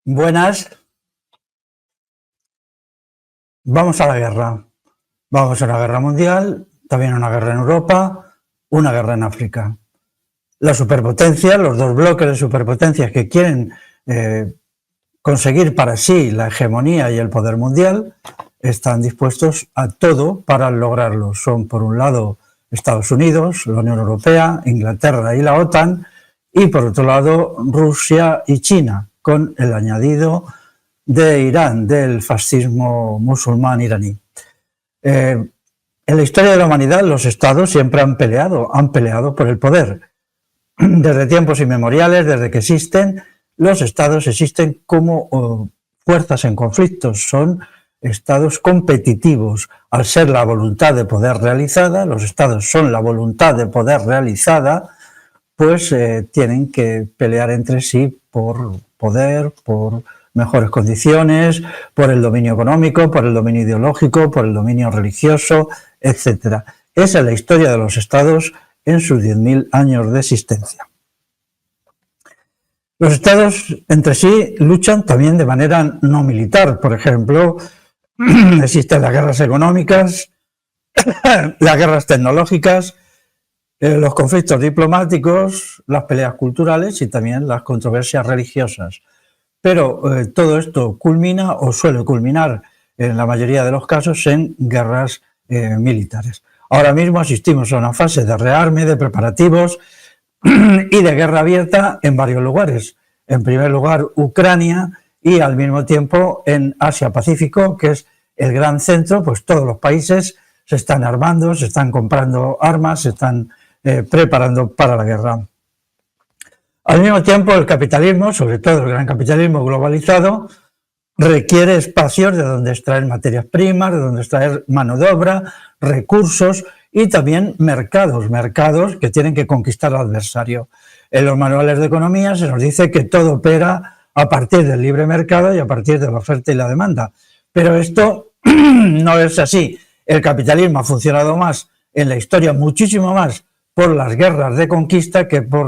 Buenas, vamos a la guerra. Vamos a una guerra mundial, también una guerra en Europa, una guerra en África. La superpotencia, los dos bloques de superpotencias que quieren conseguir para sí la hegemonía y el poder mundial, están dispuestos a todo para lograrlo. Son, por un lado, Estados Unidos, la Unión Europea, Inglaterra y la OTAN, y por otro lado, Rusia y China, con el añadido de Irán, del fascismo musulmán iraní. En la historia de la humanidad, los estados siempre han peleado por el poder. Desde tiempos inmemoriales, desde que existen, los estados existen como fuerzas en conflictos, son estados competitivos. Al ser la voluntad de poder realizada, los estados son la voluntad de poder realizada, pues tienen que pelear entre sí por poder, por mejores condiciones, por el dominio económico, por el dominio ideológico, por el dominio religioso, etc. Esa es la historia de los estados en sus 10.000 años de existencia. Los estados entre sí luchan también de manera no militar. Por ejemplo, existen las guerras económicas, las guerras tecnológicas, los conflictos diplomáticos, las peleas culturales y también las controversias religiosas. Pero todo esto culmina o suele culminar en la mayoría de los casos en guerras militares. Ahora mismo asistimos a una fase de rearme, de preparativos y de guerra abierta en varios lugares. En primer lugar, Ucrania, y al mismo tiempo en Asia-Pacífico, que es el gran centro, pues todos los países se están armando, se están comprando armas, se están preparando para la guerra. Al mismo tiempo, el capitalismo, sobre todo el gran capitalismo globalizado, requiere espacios de donde extraer materias primas, de donde extraer mano de obra, recursos y también mercados que tienen que conquistar al adversario. En los manuales de economía se nos dice que todo opera a partir del libre mercado y a partir de la oferta y la demanda. Pero esto no es así. El capitalismo ha funcionado más en la historia, muchísimo más, por las guerras de conquista que por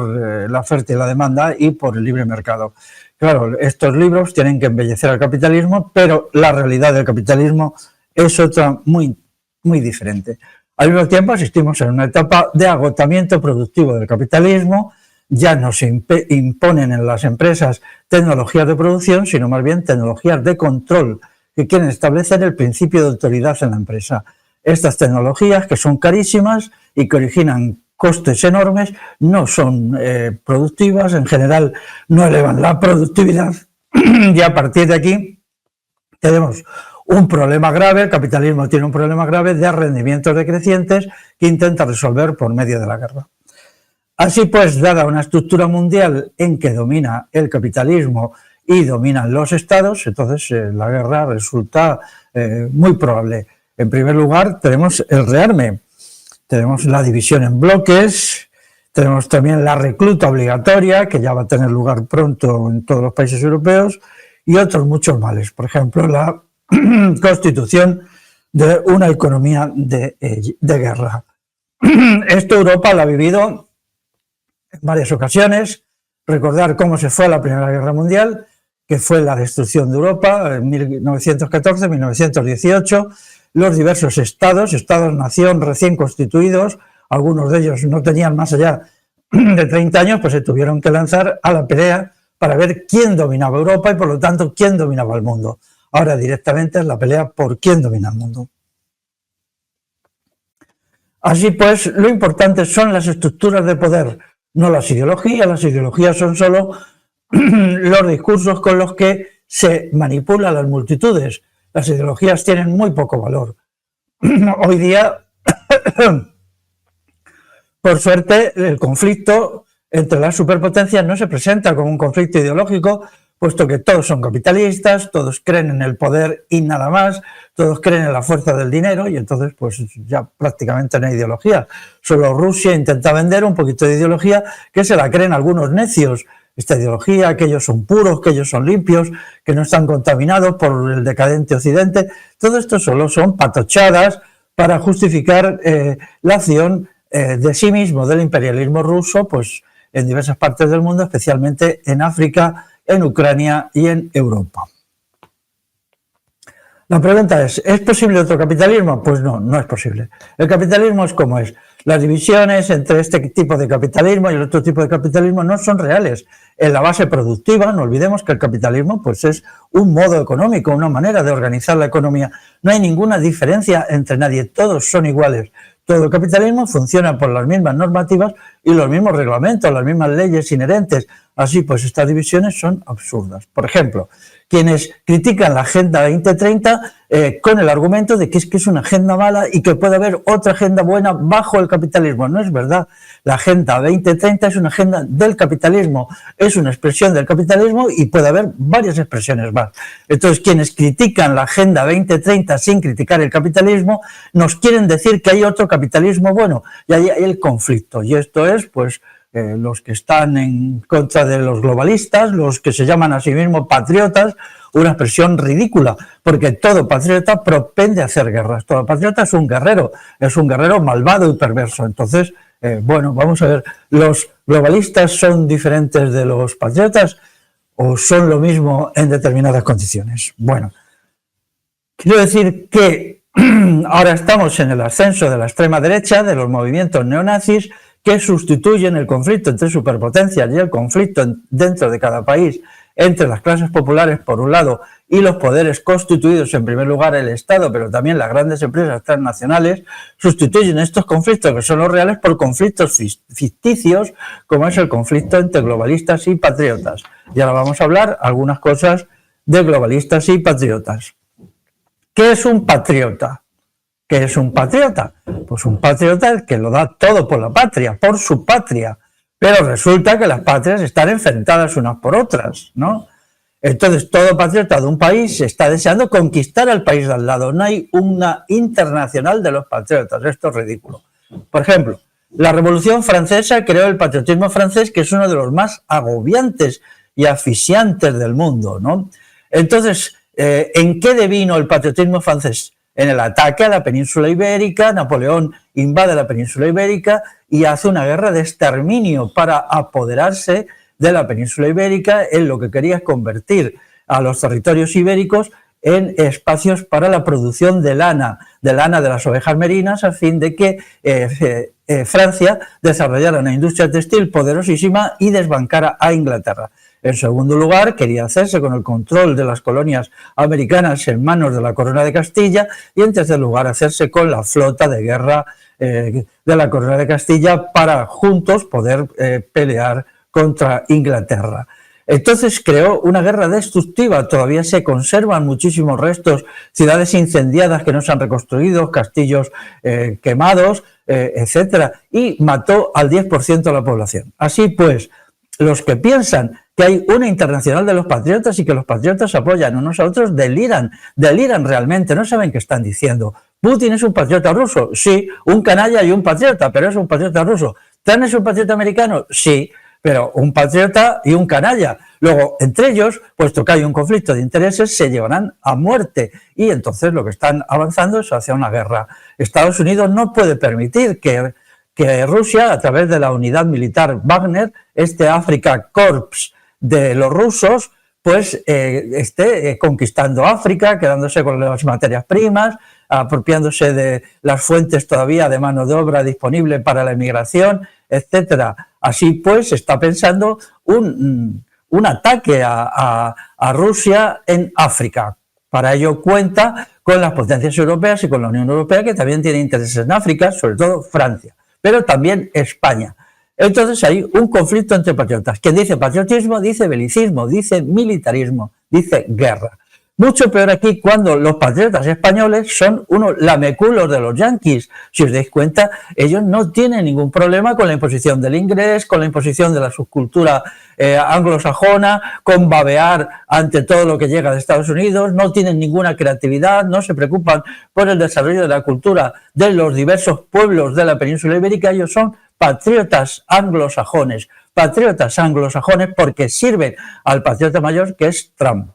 la oferta y la demanda y por el libre mercado. Claro, estos libros tienen que embellecer al capitalismo, pero la realidad del capitalismo es otra muy, muy diferente. Al mismo tiempo asistimos a una etapa de agotamiento productivo del capitalismo. Ya no se imponen en las empresas tecnologías de producción, sino más bien tecnologías de control que quieren establecer el principio de autoridad en la empresa. Estas tecnologías, que son carísimas y que originan costes enormes, no son productivas, en general no elevan la productividad y a partir de aquí tenemos un problema grave. El capitalismo tiene un problema grave de rendimientos decrecientes que intenta resolver por medio de la guerra. Así pues, dada una estructura mundial en que domina el capitalismo y dominan los estados, entonces la guerra resulta muy probable. En primer lugar, tenemos el rearme, tenemos la división en bloques, tenemos también la recluta obligatoria, que ya va a tener lugar pronto en todos los países europeos, y otros muchos males. Por ejemplo, la constitución de una economía de guerra. Esto Europa lo ha vivido en varias ocasiones. Recordar cómo se fue a la Primera Guerra Mundial, que fue la destrucción de Europa en 1914, 1918, los diversos estados-nación recién constituidos, algunos de ellos no tenían más allá de 30 años, pues se tuvieron que lanzar a la pelea para ver quién dominaba Europa y por lo tanto quién dominaba el mundo. Ahora directamente es la pelea por quién domina el mundo. Así pues, lo importante son las estructuras de poder, no las ideologías son solo los discursos con los que se manipulan las multitudes. Las ideologías tienen muy poco valor. Hoy día, por suerte, el conflicto entre las superpotencias no se presenta como un conflicto ideológico, puesto que todos son capitalistas, todos creen en el poder y nada más, todos creen en la fuerza del dinero y entonces pues ya prácticamente no hay ideología. Solo Rusia intenta vender un poquito de ideología que se la creen algunos necios. Esta ideología, que ellos son puros, que ellos son limpios, que no están contaminados por el decadente occidente. Todo esto solo son patochadas para justificar la acción de sí mismo del imperialismo ruso, pues en diversas partes del mundo, especialmente en África en Ucrania y en Europa. La pregunta es posible otro capitalismo? Pues no, no es posible. El capitalismo es como es. Las divisiones entre este tipo de capitalismo y el otro tipo de capitalismo no son reales. En la base productiva, no olvidemos que el capitalismo pues es un modo económico, una manera de organizar la economía. No hay ninguna diferencia entre nadie, todos son iguales. Todo el capitalismo funciona por las mismas normativas y los mismos reglamentos, las mismas leyes inherentes. Así pues, estas divisiones son absurdas. Por ejemplo, quienes critican la Agenda 2030 con el argumento de que es una agenda mala y que puede haber otra agenda buena bajo el capitalismo. No es verdad. La Agenda 2030 es una agenda del capitalismo, es una expresión del capitalismo y puede haber varias expresiones más. Entonces, quienes critican la Agenda 2030 sin criticar el capitalismo, nos quieren decir que hay otro capitalismo bueno, y ahí hay el conflicto. Y esto es, pues, los que están en contra de los globalistas, los que se llaman a sí mismos patriotas, una expresión ridícula, porque todo patriota propende a hacer guerras. Todo patriota es un guerrero malvado y perverso. Entonces, bueno, vamos a ver, ¿los globalistas son diferentes de los patriotas o son lo mismo en determinadas condiciones? Bueno, quiero decir que ahora estamos en el ascenso de la extrema derecha, de los movimientos neonazis, que sustituyen el conflicto entre superpotencias y el conflicto dentro de cada país entre las clases populares, por un lado, y los poderes constituidos, en primer lugar el Estado, pero también las grandes empresas transnacionales, sustituyen estos conflictos, que son los reales, por conflictos ficticios, como es el conflicto entre globalistas y patriotas. Y ahora vamos a hablar algunas cosas de globalistas y patriotas. ¿Qué es un patriota? ¿Qué es un patriota? Pues un patriota es el que lo da todo por la patria, por su patria. Pero resulta que las patrias están enfrentadas unas por otras, ¿no? Entonces, todo patriota de un país está deseando conquistar al país de al lado. No hay una internacional de los patriotas. Esto es ridículo. Por ejemplo, la Revolución Francesa creó el patriotismo francés, que es uno de los más agobiantes y asfixiantes del mundo, ¿no? Entonces, ¿en qué devino el patriotismo francés? En el ataque a la península ibérica. Napoleón invade la península ibérica y hace una guerra de exterminio para apoderarse de la península ibérica. Él lo que quería es convertir a los territorios ibéricos en espacios para la producción de lana de las ovejas merinas, a fin de que Francia desarrollara una industria textil poderosísima y desbancara a Inglaterra. En segundo lugar, quería hacerse con el control de las colonias americanas en manos de la Corona de Castilla, y en tercer lugar, hacerse con la flota de guerra de la Corona de Castilla para juntos poder pelear contra Inglaterra. Entonces creó una guerra destructiva. Todavía se conservan muchísimos restos, ciudades incendiadas que no se han reconstruido, castillos quemados, etcétera, y mató al 10% de la población. Así pues, los que piensan que hay una internacional de los patriotas y que los patriotas apoyan unos a otros deliran realmente, no saben qué están diciendo. ¿Putin es un patriota ruso? Sí, un canalla y un patriota, pero es un patriota ruso. ¿Trump es un patriota americano? Sí, pero un patriota y un canalla. Luego, entre ellos, puesto que hay un conflicto de intereses, se llevarán a muerte. Y entonces lo que están avanzando es hacia una guerra. Estados Unidos no puede permitir que Rusia, a través de la unidad militar Wagner, este Africa Corps de los rusos, pues esté conquistando África, quedándose con las materias primas, apropiándose de las fuentes todavía de mano de obra disponible para la emigración, etcétera. Así pues, está pensando un ataque a Rusia en África. Para ello cuenta con las potencias europeas y con la Unión Europea, que también tiene intereses en África, sobre todo Francia, pero también España. Entonces hay un conflicto entre patriotas. Quien dice patriotismo dice belicismo, dice militarismo, dice guerra. Mucho peor aquí cuando los patriotas españoles son unos lameculos de los yanquis. Si os dais cuenta, ellos no tienen ningún problema con la imposición del inglés, con la imposición de la subcultura anglosajona, con babear ante todo lo que llega de Estados Unidos, no tienen ninguna creatividad, no se preocupan por el desarrollo de la cultura de los diversos pueblos de la península ibérica. Ellos son patriotas anglosajones porque sirven al patriota mayor, que es Trump.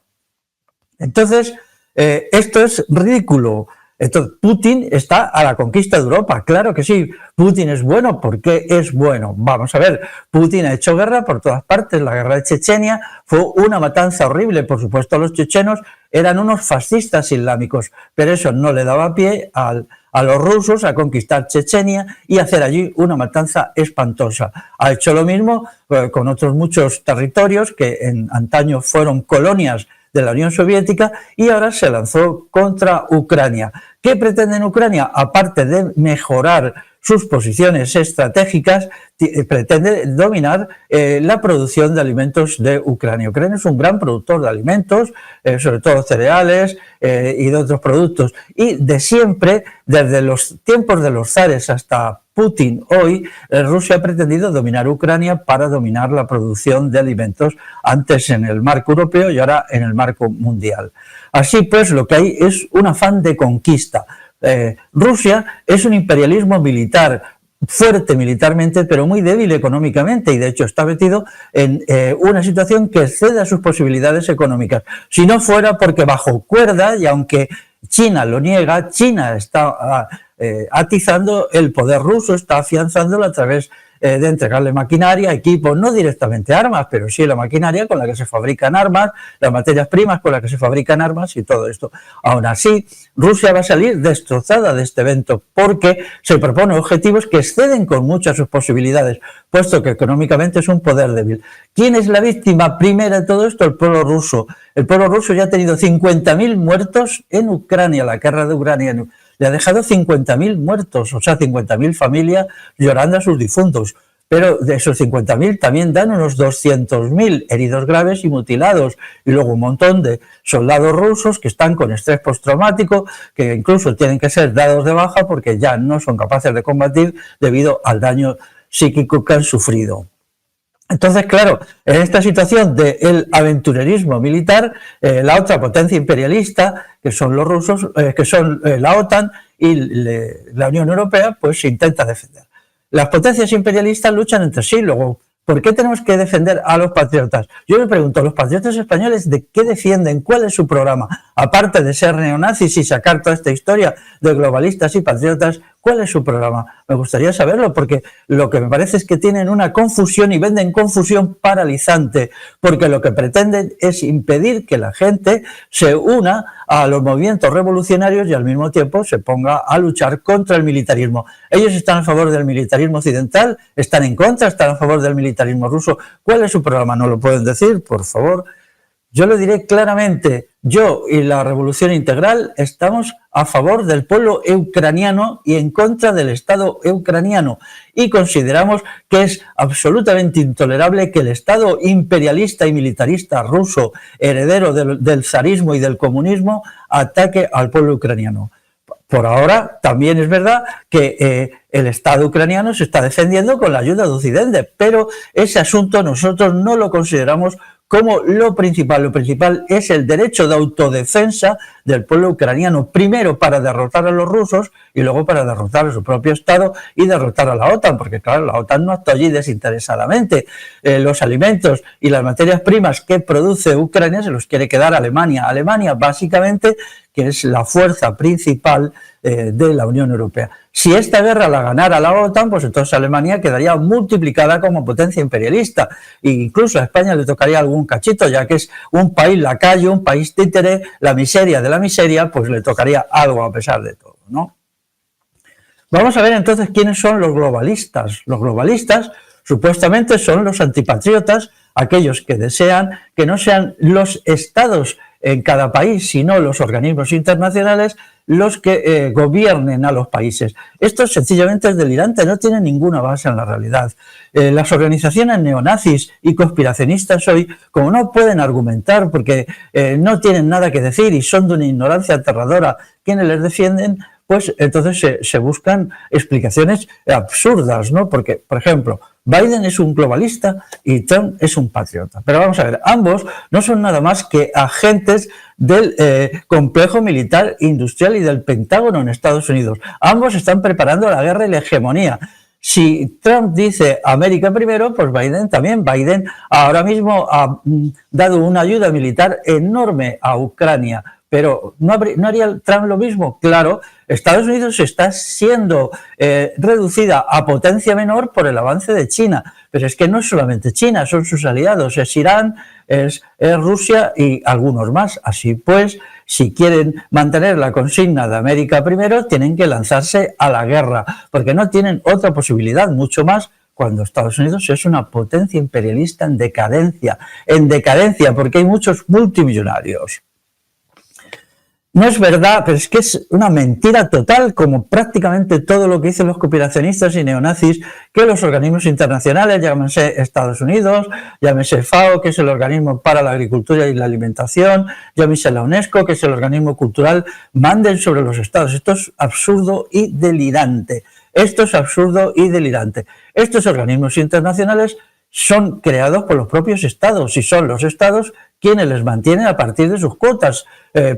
Entonces, esto es ridículo. Entonces, Putin está a la conquista de Europa, claro que sí. Putin es bueno, ¿por qué es bueno? Vamos a ver, Putin ha hecho guerra por todas partes. La guerra de Chechenia fue una matanza horrible. Por supuesto, los chechenos eran unos fascistas islámicos, pero eso no le daba pie a los rusos a conquistar Chechenia y hacer allí una matanza espantosa. Ha hecho lo mismo con otros muchos territorios que en antaño fueron colonias de la Unión Soviética y ahora se lanzó contra Ucrania. ¿Qué pretende en Ucrania? Aparte de mejorar sus posiciones estratégicas, pretende dominar la producción de alimentos de Ucrania. Ucrania es un gran productor de alimentos, sobre todo cereales y de otros productos. Y de siempre, desde los tiempos de los zares hasta Putin hoy, Rusia ha pretendido dominar Ucrania para dominar la producción de alimentos, antes en el marco europeo y ahora en el marco mundial. Así pues, lo que hay es un afán de conquista. Rusia es un imperialismo militar, fuerte militarmente, pero muy débil económicamente, y de hecho está metido en una situación que excede a sus posibilidades económicas. Si no fuera porque bajo cuerda, y aunque China lo niega, China está atizando el poder ruso, está afianzándolo a través de entregarle maquinaria, equipos, no directamente armas, pero sí la maquinaria con la que se fabrican armas, las materias primas con las que se fabrican armas y todo esto. Aún así, Rusia va a salir destrozada de este evento porque se propone objetivos que exceden con muchas sus posibilidades, puesto que económicamente es un poder débil. ¿Quién es la víctima primera de todo esto? El pueblo ruso. El pueblo ruso ya ha tenido 50.000 muertos en Ucrania, la guerra de Ucrania le ha dejado 50.000 muertos, o sea, 50.000 familias llorando a sus difuntos. Pero de esos 50.000 también dan unos 200.000 heridos graves y mutilados. Y luego un montón de soldados rusos que están con estrés postraumático, que incluso tienen que ser dados de baja porque ya no son capaces de combatir debido al daño psíquico que han sufrido. Entonces, claro, en esta situación del aventurerismo militar, la otra potencia imperialista, que son los rusos, que son la OTAN y la Unión Europea, pues se intenta defender. Las potencias imperialistas luchan entre sí. Luego, ¿por qué tenemos que defender a los patriotas? Yo me pregunto, ¿los patriotas españoles de qué defienden? ¿Cuál es su programa? Aparte de ser neonazis y sacar toda esta historia de globalistas y patriotas, ¿cuál es su programa? Me gustaría saberlo, porque lo que me parece es que tienen una confusión y venden confusión paralizante, porque lo que pretenden es impedir que la gente se una a los movimientos revolucionarios y al mismo tiempo se ponga a luchar contra el militarismo. Ellos están a favor del militarismo occidental, están en contra, están a favor del militarismo ruso. ¿Cuál es su programa? ¿No lo pueden decir, por favor? Yo lo diré claramente, yo y la Revolución Integral estamos a favor del pueblo ucraniano y en contra del Estado ucraniano, y consideramos que es absolutamente intolerable que el Estado imperialista y militarista ruso, heredero del zarismo y del comunismo, ataque al pueblo ucraniano. Por ahora también es verdad que el Estado ucraniano se está defendiendo con la ayuda de Occidente, pero ese asunto nosotros no lo consideramos como lo principal. Lo principal es el derecho de autodefensa del pueblo ucraniano, primero para derrotar a los rusos y luego para derrotar a su propio Estado y derrotar a la OTAN, porque claro, la OTAN no actúa allí desinteresadamente. Los alimentos y las materias primas que produce Ucrania se los quiere quedar Alemania. Alemania, básicamente, que es la fuerza principal de la Unión Europea. Si esta guerra la ganara la OTAN, pues entonces Alemania quedaría multiplicada como potencia imperialista. E incluso a España le tocaría algún cachito, ya que es un país lacayo, un país títere, la miseria de la miseria, pues le tocaría algo a pesar de todo, ¿no? Vamos a ver entonces quiénes son los globalistas. Los globalistas supuestamente son los antipatriotas, aquellos que desean que no sean los estados en cada país, sino los organismos internacionales los que gobiernen a los países. Esto sencillamente es delirante, no tiene ninguna base en la realidad. Las organizaciones neonazis y conspiracionistas hoy, como no pueden argumentar porque no tienen nada que decir y son de una ignorancia aterradora quienes les defienden, pues entonces se buscan explicaciones absurdas, ¿no? Porque, por ejemplo, Biden es un globalista y Trump es un patriota. Pero vamos a ver, ambos no son nada más que agentes del complejo militar industrial y del Pentágono en Estados Unidos. Ambos están preparando la guerra y la hegemonía. Si Trump dice América primero, pues Biden también. Biden ahora mismo ha dado una ayuda militar enorme a Ucrania. Pero ¿no haría Trump lo mismo? Claro, Estados Unidos está siendo reducida a potencia menor por el avance de China. Pero es que no es solamente China, son sus aliados, es Irán, es Rusia y algunos más. Así pues, si quieren mantener la consigna de América primero, tienen que lanzarse a la guerra, porque no tienen otra posibilidad, mucho más cuando Estados Unidos es una potencia imperialista en decadencia, porque hay muchos multimillonarios. No es verdad, pero es que es una mentira total, como prácticamente todo lo que dicen los conspiracionistas y neonazis, que los organismos internacionales, llámense Estados Unidos, llámese FAO, que es el organismo para la agricultura y la alimentación, llámese la UNESCO, que es el organismo cultural, manden sobre los estados. Esto es absurdo y delirante. Estos organismos internacionales son creados por los propios estados y son los estados quienes les mantienen a partir de sus cuotas.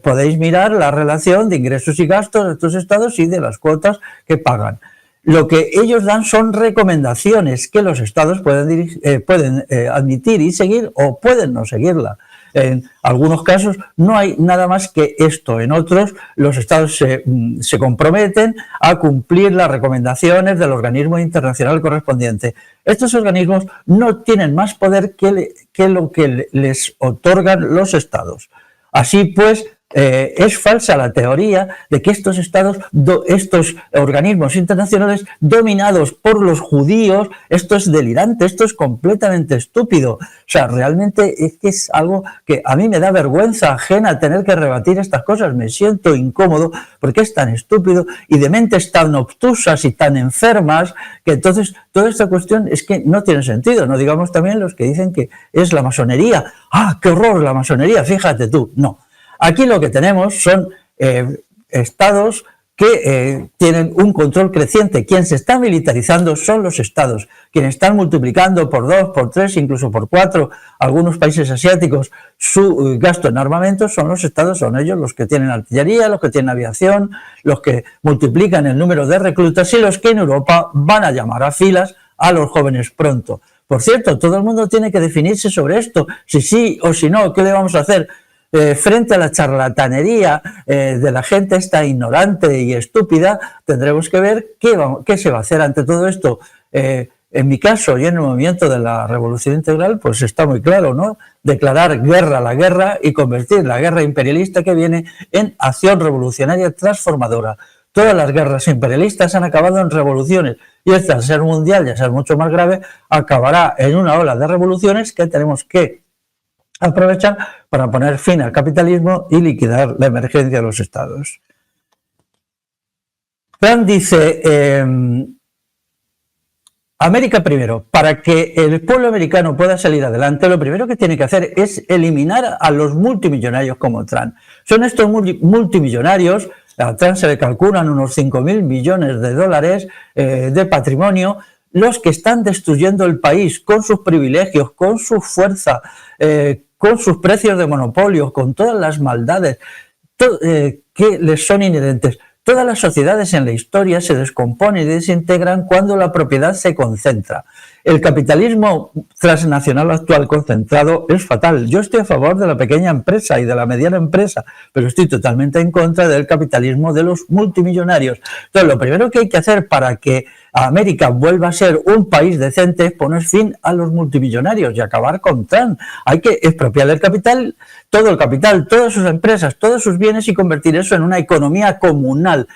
Podéis mirar la relación de ingresos y gastos de estos estados y de las cuotas que pagan. Lo que ellos dan son recomendaciones que los estados pueden admitir y seguir o pueden no seguirla. En algunos casos no hay nada más que esto, en otros los estados se comprometen a cumplir las recomendaciones del organismo internacional correspondiente. Estos organismos no tienen más poder que lo que les otorgan los estados. Así pues, es falsa la teoría de que estos organismos internacionales dominados por los judíos, esto es delirante, esto es completamente estúpido. O sea, realmente es que es algo que a mí me da vergüenza ajena tener que rebatir estas cosas, me siento incómodo porque es tan estúpido y de mentes tan obtusas y tan enfermas que entonces toda esta cuestión es que no tiene sentido. No digamos también los que dicen que es la masonería. ¡Ah, qué horror la masonería! Fíjate tú, no. Aquí lo que tenemos son estados que tienen un control creciente. Quien se está militarizando son los estados. Quienes están multiplicando por 2, por 3, incluso por 4, algunos países asiáticos, su gasto en armamento son los estados, son ellos los que tienen artillería, los que tienen aviación, los que multiplican el número de reclutas y los que en Europa van a llamar a filas a los jóvenes pronto. Por cierto, todo el mundo tiene que definirse sobre esto, si sí o si no, ¿qué le vamos a hacer? Frente a la charlatanería de la gente esta ignorante y estúpida, tendremos que ver qué se va a hacer ante todo esto. En mi caso y en el movimiento de la Revolución Integral, pues está muy claro, ¿no? Declarar guerra a la guerra y convertir la guerra imperialista que viene en acción revolucionaria transformadora. Todas las guerras imperialistas han acabado en revoluciones y esta, al ser mundial y al ser mucho más grave, acabará en una ola de revoluciones que tenemos que aprovechar para poner fin al capitalismo y liquidar la emergencia de los estados. Trump dice, América primero. Para que el pueblo americano pueda salir adelante, lo primero que tiene que hacer es eliminar a los multimillonarios como Trump. Son estos multimillonarios, a Trump se le calculan unos 5.000 millones de dólares de patrimonio, los que están destruyendo el país con sus privilegios, con su fuerza, con sus precios de monopolio, con todas las maldades que les son inherentes. Todas las sociedades en la historia se descomponen y desintegran cuando la propiedad se concentra. El capitalismo transnacional actual concentrado es fatal. Yo estoy a favor de la pequeña empresa y de la mediana empresa, pero estoy totalmente en contra del capitalismo de los multimillonarios. Entonces, lo primero que hay que hacer para que América vuelva a ser un país decente es poner fin a los multimillonarios y acabar con Trump. Hay que expropiar el capital, todas sus empresas, todos sus bienes y convertir eso en una economía comunal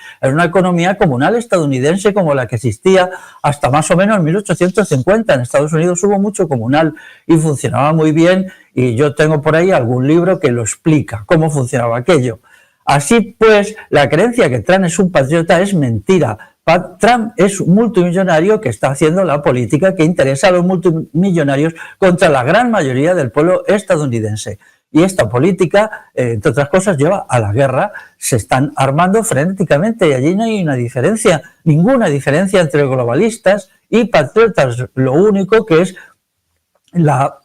estadounidense como la que existía hasta más o menos 1850. En Estados Unidos hubo mucho comunal y funcionaba muy bien y yo tengo por ahí algún libro que lo explica, cómo funcionaba aquello. Así pues, la creencia que Trump es un patriota es mentira. Trump es un multimillonario que está haciendo la política que interesa a los multimillonarios contra la gran mayoría del pueblo estadounidense. Y esta política, entre otras cosas, lleva a la guerra. Se están armando frenéticamente y allí no hay una diferencia, ninguna diferencia entre globalistas y patriotas. Lo único que es la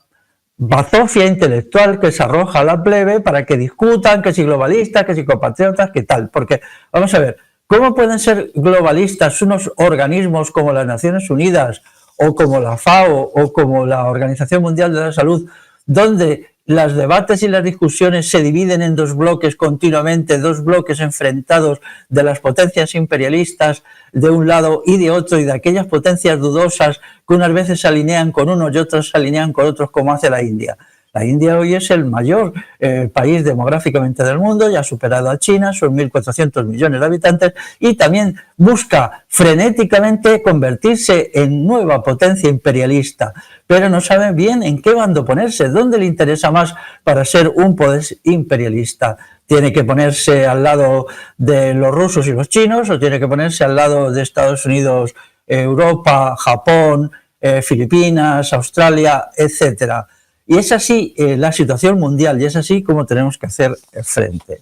bazofia intelectual que se arroja a la plebe para que discutan que si globalistas, que si compatriotas, que tal. Porque, vamos a ver, ¿cómo pueden ser globalistas unos organismos como las Naciones Unidas o como la FAO o como la Organización Mundial de la Salud, donde los debates y las discusiones se dividen en dos bloques continuamente, dos bloques enfrentados de las potencias imperialistas de un lado y de otro, y de aquellas potencias dudosas que unas veces se alinean con unos y otros se alinean con otros, como hace la India. La India hoy es el mayor país demográficamente del mundo, ya ha superado a China, son 1.400 millones de habitantes, y también busca frenéticamente convertirse en nueva potencia imperialista, pero no sabe bien en qué bando ponerse, dónde le interesa más para ser un poder imperialista. ¿Tiene que ponerse al lado de los rusos y los chinos, o tiene que ponerse al lado de Estados Unidos, Europa, Japón, Filipinas, Australia, etcétera? Y es así la situación mundial, y es así como tenemos que hacer frente.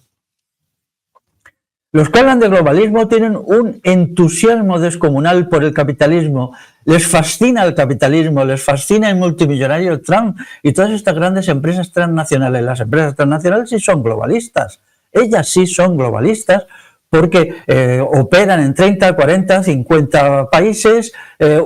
Los que hablan de globalismo tienen un entusiasmo descomunal por el capitalismo. Les fascina el capitalismo, les fascina el multimillonario Trump y todas estas grandes empresas transnacionales. Las empresas transnacionales sí son globalistas, ellas sí son globalistas, porque operan en 30, 40, 50 países,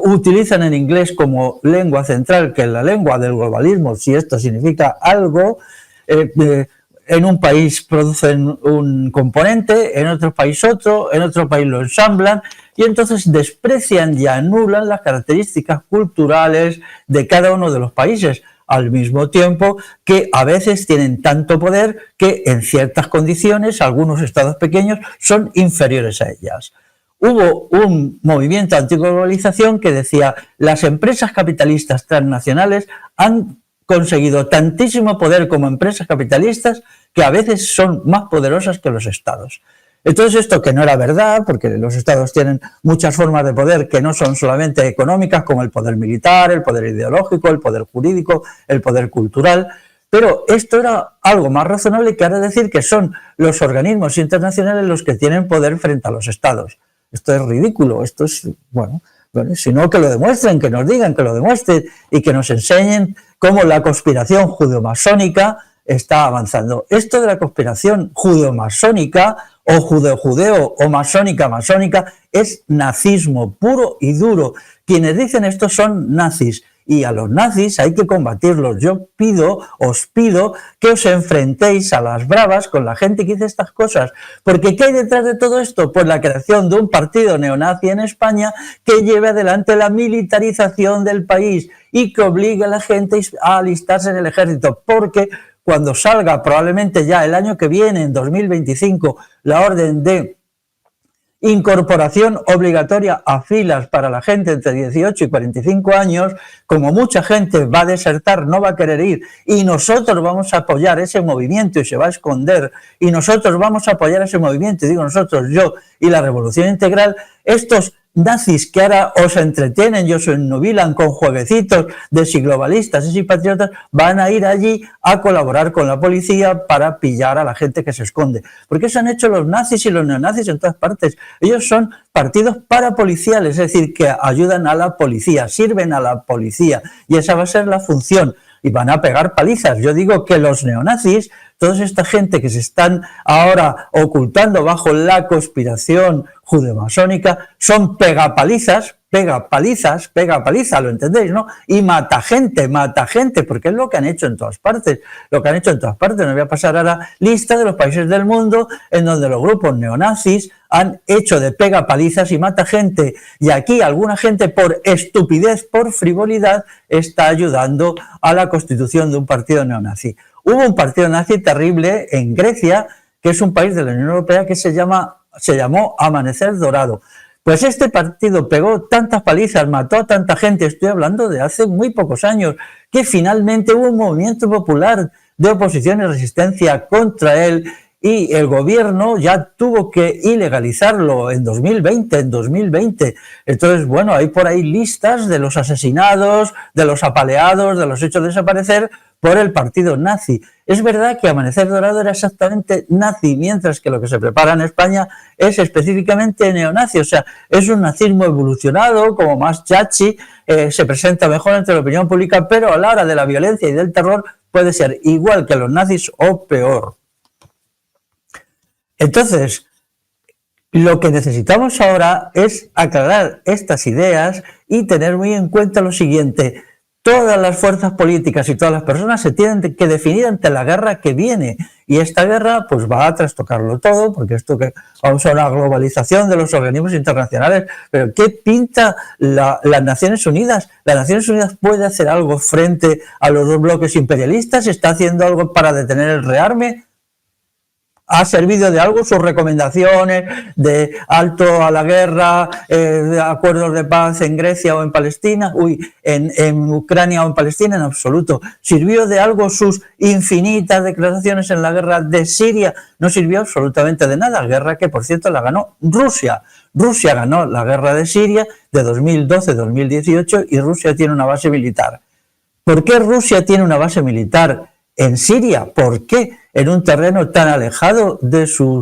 utilizan el inglés como lengua central, que es la lengua del globalismo, si esto significa algo. En un país producen un componente, en otro país otro, en otro país lo ensamblan, y entonces desprecian y anulan las características culturales de cada uno de los países, al mismo tiempo que a veces tienen tanto poder que en ciertas condiciones algunos estados pequeños son inferiores a ellas. Hubo un movimiento antiglobalización que decía: las empresas capitalistas transnacionales han conseguido tantísimo poder como empresas capitalistas que a veces son más poderosas que los estados. Entonces, esto que no era verdad, porque los estados tienen muchas formas de poder que no son solamente económicas, como el poder militar, el poder ideológico, el poder jurídico, el poder cultural, pero esto era algo más razonable que ahora decir que son los organismos internacionales los que tienen poder frente a los estados. Esto es ridículo, esto es, bueno, sino que lo demuestren, que nos digan, que lo demuestren y que nos enseñen cómo la conspiración judeomasónica está avanzando. Esto de la conspiración judeomasónica o judeo o masónica es nazismo puro y duro. Quienes dicen esto son nazis, y a los nazis hay que combatirlos. Yo os pido que os enfrentéis a las bravas con la gente que dice estas cosas, porque ¿qué hay detrás de todo esto? Pues la creación de un partido neonazi en España que lleve adelante la militarización del país y que obligue a la gente a alistarse en el ejército, porque cuando salga probablemente ya el año que viene, en 2025, la orden de incorporación obligatoria a filas para la gente entre 18 y 45 años, como mucha gente va a desertar, no va a querer ir, y nosotros vamos a apoyar ese movimiento y se va a esconder, y nosotros vamos a apoyar ese movimiento, y digo nosotros, yo y la Revolución Integral, estos nazis que ahora os entretienen y os ennubilan con jueguecitos de si globalistas y si patriotas, van a ir allí a colaborar con la policía para pillar a la gente que se esconde. Porque eso han hecho los nazis y los neonazis en todas partes. Ellos son partidos parapoliciales, es decir, que ayudan a la policía, sirven a la policía, y esa va a ser la función. Y van a pegar palizas. Yo digo que los neonazis, toda esta gente que se están ahora ocultando bajo la conspiración judeomasónica, son pegapalizas, ¿lo entendéis, no? Y mata gente, porque es lo que han hecho en todas partes. No voy a pasar ahora lista de los países del mundo en donde los grupos neonazis han hecho de pegapalizas y mata gente. Y aquí alguna gente, por estupidez, por frivolidad, está ayudando a la constitución de un partido neonazi. Hubo un partido nazi terrible en Grecia, que es un país de la Unión Europea, que se llamó Amanecer Dorado. Pues este partido pegó tantas palizas, mató a tanta gente, estoy hablando de hace muy pocos años, que finalmente hubo un movimiento popular de oposición y resistencia contra él, y el gobierno ya tuvo que ilegalizarlo en 2020. Entonces, bueno, hay por ahí listas de los asesinados, de los apaleados, de los hechos de desaparecer por el partido nazi. Es verdad que Amanecer Dorado era exactamente nazi, mientras que lo que se prepara en España es específicamente neonazi. O sea, es un nazismo evolucionado, como más chachi, se presenta mejor entre la opinión pública, pero a la hora de la violencia y del terror puede ser igual que los nazis o peor. Entonces, lo que necesitamos ahora es aclarar estas ideas y tener muy en cuenta lo siguiente: todas las fuerzas políticas y todas las personas se tienen que definir ante la guerra que viene. Y esta guerra pues va a trastocarlo todo, porque esto que vamos a una globalización de los organismos internacionales, pero ¿qué pinta las Naciones Unidas? ¿Las Naciones Unidas puede hacer algo frente a los dos bloques imperialistas? ¿Está haciendo algo para detener el rearme? ¿Ha servido de algo sus recomendaciones de alto a la guerra, de acuerdos de paz en Grecia o en Palestina, en Ucrania o en Palestina? En absoluto. ¿Sirvió de algo sus infinitas declaraciones en la guerra de Siria? No sirvió absolutamente de nada. Guerra que, por cierto, la ganó Rusia. Rusia ganó la guerra de Siria de 2012-2018 y Rusia tiene una base militar. ¿Por qué Rusia tiene una base militar en Siria? ¿Por qué en un terreno tan alejado de su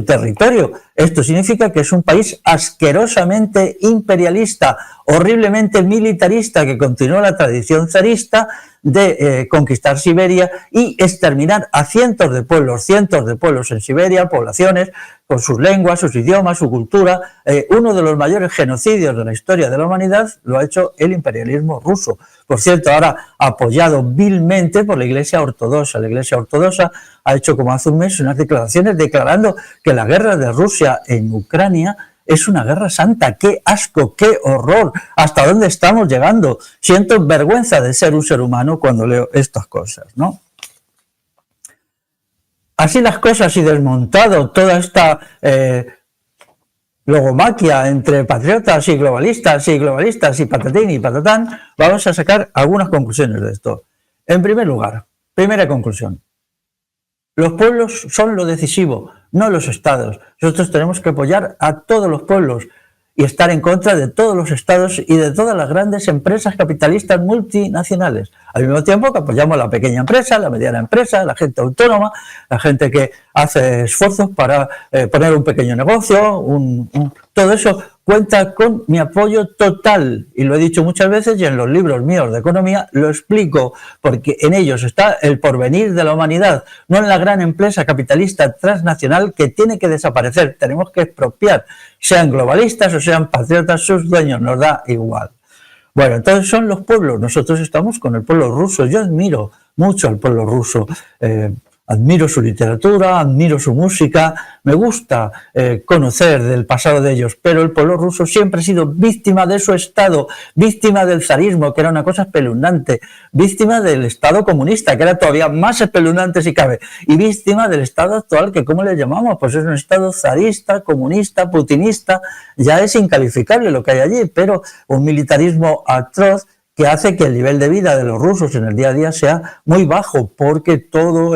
territorio? Esto significa que es un país asquerosamente imperialista, horriblemente militarista, que continuó la tradición zarista de conquistar Siberia y exterminar a cientos de pueblos en Siberia, poblaciones, con sus lenguas, sus idiomas, su cultura. Uno de los mayores genocidios de la historia de la humanidad lo ha hecho el imperialismo ruso. Por cierto, ahora apoyado vilmente por la Iglesia Ortodoxa. La Iglesia Ortodoxa ha hecho como hace un mes unas declaraciones declarando que la guerra de Rusia en Ucrania es una guerra santa. ¡Qué asco, qué horror! ¿Hasta dónde estamos llegando? Siento vergüenza de ser un ser humano cuando leo estas cosas, ¿no? Así las cosas, y desmontado toda esta logomaquia entre patriotas y globalistas y patatín y patatán, vamos a sacar algunas conclusiones de esto. En primer lugar, primera conclusión: los pueblos son lo decisivo, no los estados. Nosotros tenemos que apoyar a todos los pueblos y estar en contra de todos los estados y de todas las grandes empresas capitalistas multinacionales. Al mismo tiempo que apoyamos a la pequeña empresa, la mediana empresa, la gente autónoma, la gente que hace esfuerzos para poner un pequeño negocio, todo eso cuenta con mi apoyo total, y lo he dicho muchas veces y en los libros míos de economía lo explico, porque en ellos está el porvenir de la humanidad, no en la gran empresa capitalista transnacional que tiene que desaparecer. Tenemos que expropiar, sean globalistas o sean patriotas, sus dueños, nos da igual. Bueno, entonces son los pueblos. Nosotros estamos con el pueblo ruso. Yo admiro mucho al pueblo ruso. Admiro su literatura, admiro su música, me gusta conocer del pasado de ellos, pero el pueblo ruso siempre ha sido víctima de su Estado, víctima del zarismo, que era una cosa espeluznante, víctima del Estado comunista, que era todavía más espeluznante si cabe, y víctima del Estado actual, que ¿cómo le llamamos? Pues es un Estado zarista, comunista, putinista, ya es incalificable lo que hay allí, pero un militarismo atroz que hace que el nivel de vida de los rusos en el día a día sea muy bajo, porque todo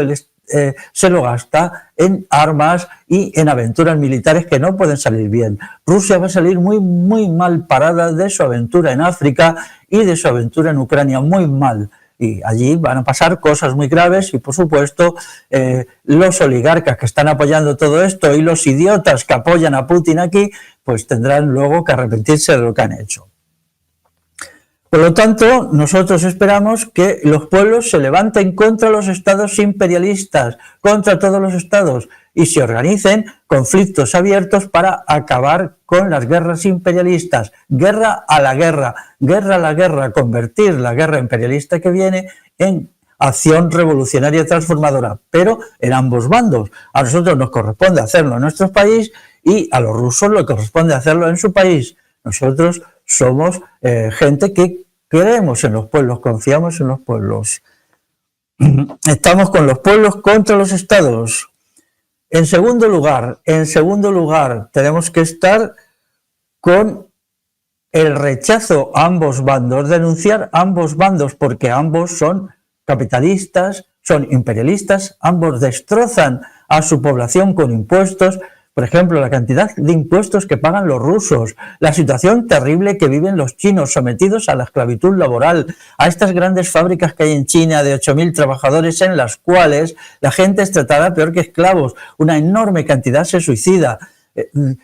se lo gasta en armas y en aventuras militares que no pueden salir bien. Rusia va a salir muy mal parada de su aventura en África y de su aventura en Ucrania, muy mal. Y allí van a pasar cosas muy graves y, por supuesto, los oligarcas que están apoyando todo esto y los idiotas que apoyan a Putin aquí, pues tendrán luego que arrepentirse de lo que han hecho. Por lo tanto, nosotros esperamos que los pueblos se levanten contra los estados imperialistas, contra todos los estados, y se organicen conflictos abiertos para acabar con las guerras imperialistas. Guerra a la guerra, convertir la guerra imperialista que viene en acción revolucionaria transformadora, pero en ambos bandos. A nosotros nos corresponde hacerlo en nuestro país y a los rusos les corresponde hacerlo en su país. Nosotros somos gente que creemos en los pueblos, confiamos en los pueblos. Estamos con los pueblos contra los estados. En segundo lugar, tenemos que estar con el rechazo a ambos bandos, denunciar a ambos bandos, porque ambos son capitalistas, son imperialistas, ambos destrozan a su población con impuestos. Por ejemplo, la cantidad de impuestos que pagan los rusos, la situación terrible que viven los chinos sometidos a la esclavitud laboral, a estas grandes fábricas que hay en China de 8.000 trabajadores en las cuales la gente es tratada peor que esclavos, una enorme cantidad se suicida,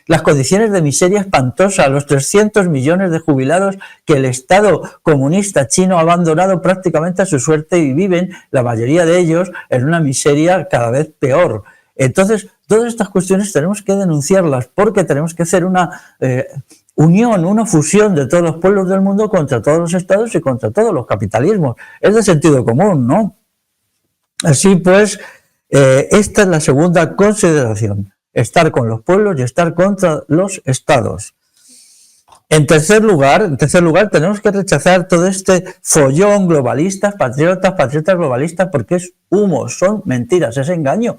las condiciones de miseria espantosa, los 300 millones de jubilados que el Estado comunista chino ha abandonado prácticamente a su suerte y viven, la mayoría de ellos, en una miseria cada vez peor. Entonces, todas estas cuestiones tenemos que denunciarlas porque tenemos que hacer unión, una fusión de todos los pueblos del mundo contra todos los estados y contra todos los capitalismos. Es de sentido común, ¿no? Así pues, esta es la segunda consideración, estar con los pueblos y estar contra los estados. En tercer lugar, tenemos que rechazar todo este follón globalistas, patriotas globalistas, porque es humo, son mentiras, es engaño.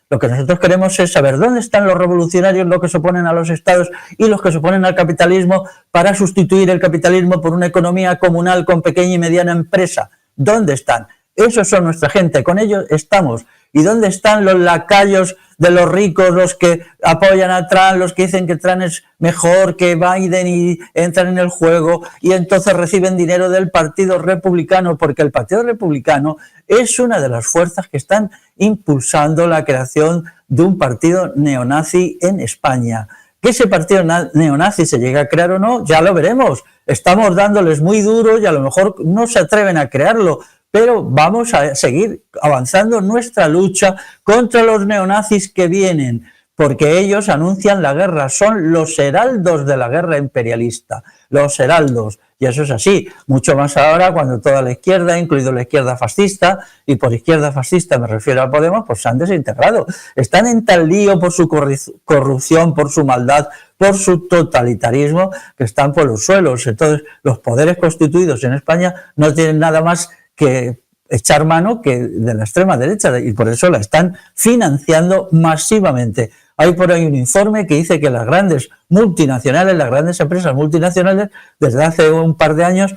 Lo que nosotros queremos es saber dónde están los revolucionarios, los que se oponen a los estados y los que se oponen al capitalismo para sustituir el capitalismo por una economía comunal con pequeña y mediana empresa. ¿Dónde están? Esos son nuestra gente, con ellos estamos. ¿Y dónde están los lacayos de los ricos, los que apoyan a Trump, los que dicen que Trump es mejor que Biden y entran en el juego y entonces reciben dinero del Partido Republicano? Porque el Partido Republicano es una de las fuerzas que están impulsando la creación de un partido neonazi en España. Que ese partido neonazi se llegue a crear o no, ya lo veremos. Estamos dándoles muy duro y a lo mejor no se atreven a crearlo, pero vamos a seguir avanzando en nuestra lucha contra los neonazis que vienen, porque ellos anuncian la guerra, son los heraldos de la guerra imperialista, los heraldos, y eso es así, mucho más ahora cuando toda la izquierda, incluido la izquierda fascista, y por izquierda fascista me refiero a Podemos, pues se han desintegrado, están en tal lío por su corrupción, por su maldad, por su totalitarismo, que están por los suelos. Entonces los poderes constituidos en España no tienen nada más que echar mano que de la extrema derecha, y por eso la están financiando masivamente. Hay por ahí un informe que dice que las grandes multinacionales, las grandes empresas multinacionales, desde hace un par de años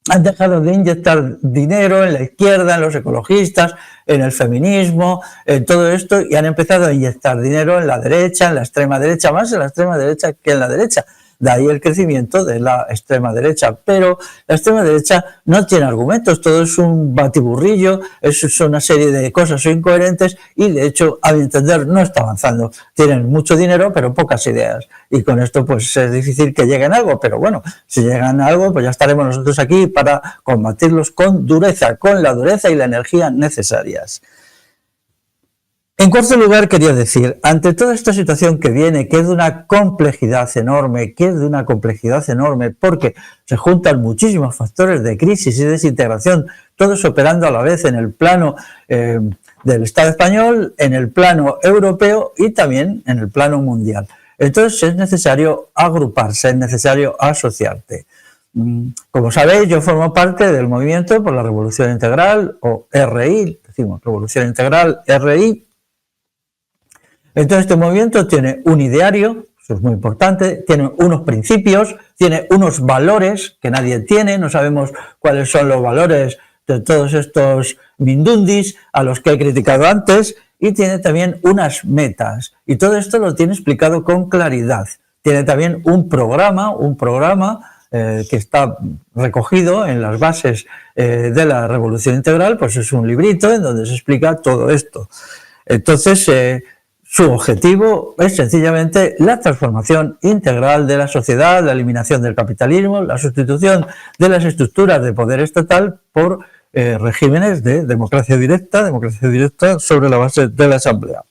han dejado de inyectar dinero en la izquierda, en los ecologistas, en el feminismo, en todo esto, y han empezado a inyectar dinero en la derecha, en la extrema derecha, más en la extrema derecha que en la derecha. De ahí el crecimiento de la extrema derecha. Pero la extrema derecha no tiene argumentos, todo es un batiburrillo, es una serie de cosas incoherentes y de hecho, a mi entender, no está avanzando. Tienen mucho dinero, pero pocas ideas. Y con esto pues es difícil que lleguen a algo, pero bueno, si llegan a algo, pues ya estaremos nosotros aquí para combatirlos con dureza, con la dureza y la energía necesarias. En cuarto lugar, quería decir, ante toda esta situación que viene, que es de una complejidad enorme, porque se juntan muchísimos factores de crisis y desintegración, todos operando a la vez en el plano del Estado español, en el plano europeo y también en el plano mundial. Entonces es necesario agruparse, es necesario asociarte. Como sabéis, yo formo parte del Movimiento por la Revolución Integral, o RI, decimos Revolución Integral, RI. Entonces este movimiento tiene un ideario, eso es muy importante, tiene unos principios, tiene unos valores que nadie tiene, no sabemos cuáles son los valores de todos estos mindundis a los que he criticado antes, y tiene también unas metas, y todo esto lo tiene explicado con claridad. Tiene también un programa que está recogido en las bases de la Revolución Integral, pues es un librito en donde se explica todo esto. Entonces, su objetivo es sencillamente la transformación integral de la sociedad, la eliminación del capitalismo, la sustitución de las estructuras de poder estatal por regímenes de democracia directa sobre la base de la asamblea.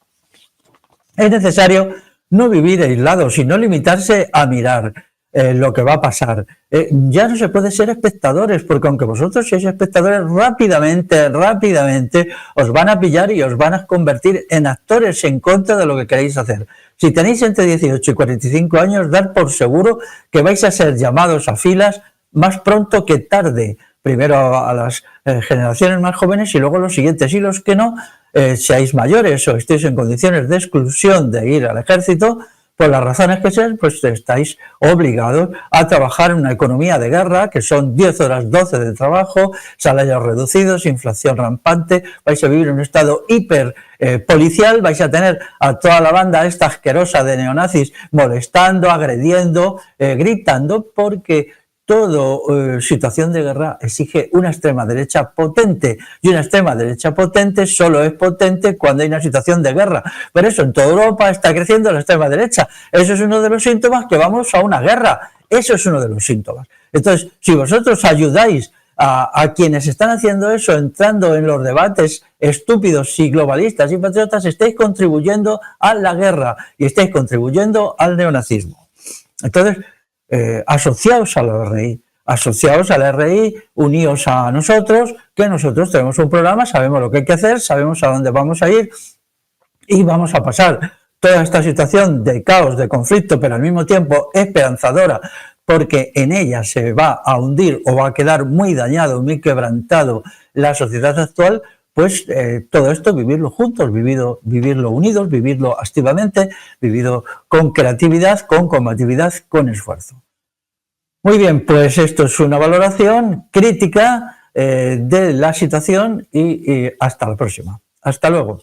Es necesario no vivir aislados y no limitarse a mirar lo que va a pasar. Ya no se puede ser espectadores, porque aunque vosotros seáis espectadores, rápidamente os van a pillar y os van a convertir en actores en contra de lo que queréis hacer. Si tenéis entre 18 y 45 años, dar por seguro que vais a ser llamados a filas más pronto que tarde. Primero a las generaciones más jóvenes y luego a los siguientes. Y los que no, seáis mayores o estéis en condiciones de exclusión de ir al ejército, por las razones que sean, pues estáis obligados a trabajar en una economía de guerra, que son 10 horas 12 de trabajo, salarios reducidos, inflación rampante, vais a vivir en un estado hiper policial, vais a tener a toda la banda esta asquerosa de neonazis molestando, agrediendo, gritando, porque toda situación de guerra exige una extrema derecha potente, y una extrema derecha potente solo es potente cuando hay una situación de guerra. Por eso en toda Europa está creciendo la extrema derecha. Eso es uno de los síntomas que vamos a una guerra. Eso es uno de los síntomas. Entonces, si vosotros ayudáis a quienes están haciendo eso, entrando en los debates estúpidos y globalistas y patriotas, estáis contribuyendo a la guerra y estáis contribuyendo al neonazismo. Entonces, asociaos al RI, uníos a nosotros, que nosotros tenemos un programa, sabemos lo que hay que hacer, sabemos a dónde vamos a ir y vamos a pasar toda esta situación de caos, de conflicto, pero al mismo tiempo esperanzadora, porque en ella se va a hundir o va a quedar muy dañado, muy quebrantado la sociedad actual, pues todo esto vivirlo juntos, vivirlo unidos, vivirlo activamente, vivirlo con creatividad, con combatividad, con esfuerzo. Muy bien, pues esto es una valoración crítica de la situación y hasta la próxima. Hasta luego.